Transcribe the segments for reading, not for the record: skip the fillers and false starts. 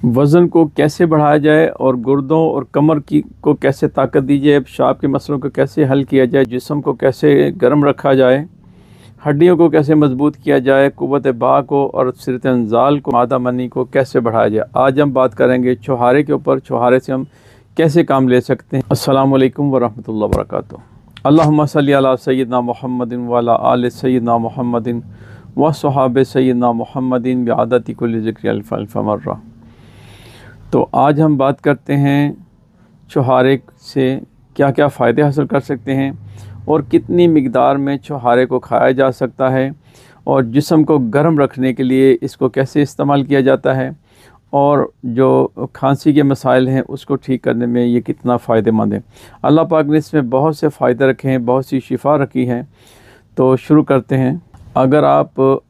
वज़न को कैसे बढ़ाया जाए और गुर्दों और कमर की को कैसे ताकत दी जाए, पेशाब के मसलों को कैसे हल किया जाए, जिस्म को कैसे गर्म रखा जाए, हड्डियों को कैसे मजबूत किया जाए, क़ुव्वत बा को और सिरत इंज़ाल को, मादा मनी को कैसे बढ़ाया जाए। आज हम बात करेंगे छुहारे के ऊपर। छुहारे से हम कैसे काम ले सकते हैं। अस्सलामु अलैकुम वरहमतुल्लाहि वबरकातुहू। अल्लाहुम्मा सल्ली अला सय्यिदना मुहम्मदिन व अला आलि सय्यिदना मुहम्मदिन व सहाबे सय्यिदना मुहम्मदिन बिअदति कुल्लि ज़िक्रि अल्फ़ अल्फ़ मर्रा। तो आज हम बात करते हैं छुहारे से क्या क्या फ़ायदे हासिल कर सकते हैं और कितनी मिक़दार में छुहारे को खाया जा सकता है, और जिस्म को गर्म रखने के लिए इसको कैसे इस्तेमाल किया जाता है, और जो खांसी के मसाइल हैं उसको ठीक करने में ये कितना फ़ायदेमंद है। अल्लाह पाक ने इसमें बहुत से फ़ायदे रखे हैं, बहुत सी शिफा रखी है। तो शुरू करते हैं। अगर आप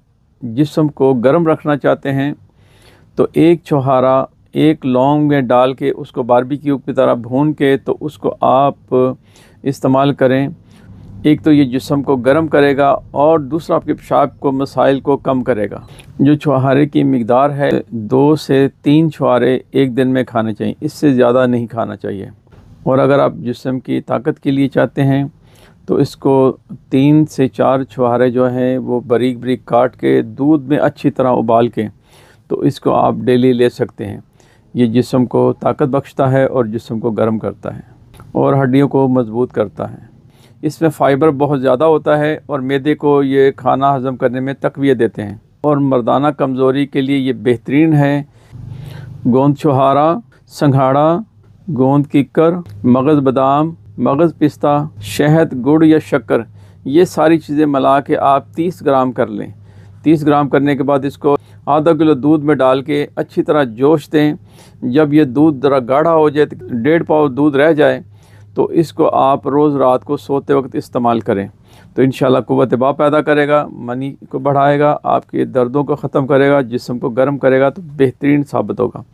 जिस्म को गर्म रखना चाहते हैं तो एक छुहारा एक लौंग में डाल के उसको बारबेक्यू की तरह भून के तो उसको आप इस्तेमाल करें। एक तो ये जिस्म को गर्म करेगा और दूसरा आपके पेशाब को मसाइल को कम करेगा। जो छुहारे की मिक़दार है 2 से 3 छुहारे एक दिन में खाने चाहिए, इससे ज़्यादा नहीं खाना चाहिए। और अगर आप जिस्म की ताकत के लिए चाहते हैं तो इसको 3 से 4 छुहारे जो हैं वो बारीक बारीक काट के दूध में अच्छी तरह उबाल के तो इसको आप डेली ले सकते हैं। ये जिस्म को ताकत बख्शता है और जिस्म को गर्म करता है और हड्डियों को मजबूत करता है। इसमें फ़ाइबर बहुत ज़्यादा होता है और मैदे को ये खाना हज़म करने में तक़वियत देते हैं, और मर्दाना कमज़ोरी के लिए ये बेहतरीन है। गोंद छुहारा, संघाड़ा, गोंद किक्कर, मगज़ बादाम, मगज़ पिस्ता, शहद, गुड़ या शक्कर, ये सारी चीज़ें मिला के आप 30 ग्राम कर लें। 30 ग्राम करने के बाद इसको आधा किलो दूध में डाल के अच्छी तरह जोश दें। जब ये दूध ज़रा गाढ़ा हो जाए, 1.5 पाव दूध रह जाए, तो इसको आप रोज़ रात को सोते वक्त इस्तेमाल करें तो इंशाल्लाह क़ुव्वत बा पैदा करेगा, मनी को बढ़ाएगा, आपके दर्दों को ख़त्म करेगा, जिस्म को गर्म करेगा, तो बेहतरीन साबित होगा।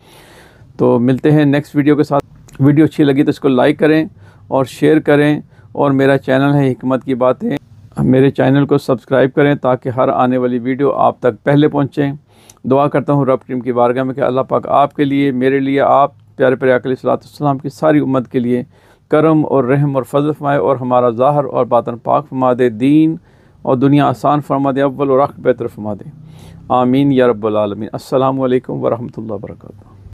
तो मिलते हैं नेक्स्ट वीडियो के साथ। वीडियो अच्छी लगी तो इसको लाइक करें और शेयर करें, और मेरा चैनल है हिकमत की बातें, मेरे चैनल को सब्सक्राइब करें ताकि हर आने वाली वीडियो आप तक पहले पहुँचें। दुआ करता हूँ रब करीम की बारगाह में कि अल्लाह पाक आपके लिए, मेरे लिए, आप प्यारे प्यारे आका अलैहिस्सलाम की सारी उम्मत के लिए करम और रहम और फज़ल फरमाए, और हमारा ज़ाहिर और बातिन पाक फरमा दे, दीन और दुनिया आसान फरमा दे, अव्वल और आखिर बेहतर फरमा दे। आमीन या रब्बल आलमीन। अस्सलामु अलैकुम वरहमतुल्लाहि वबरकातुहू।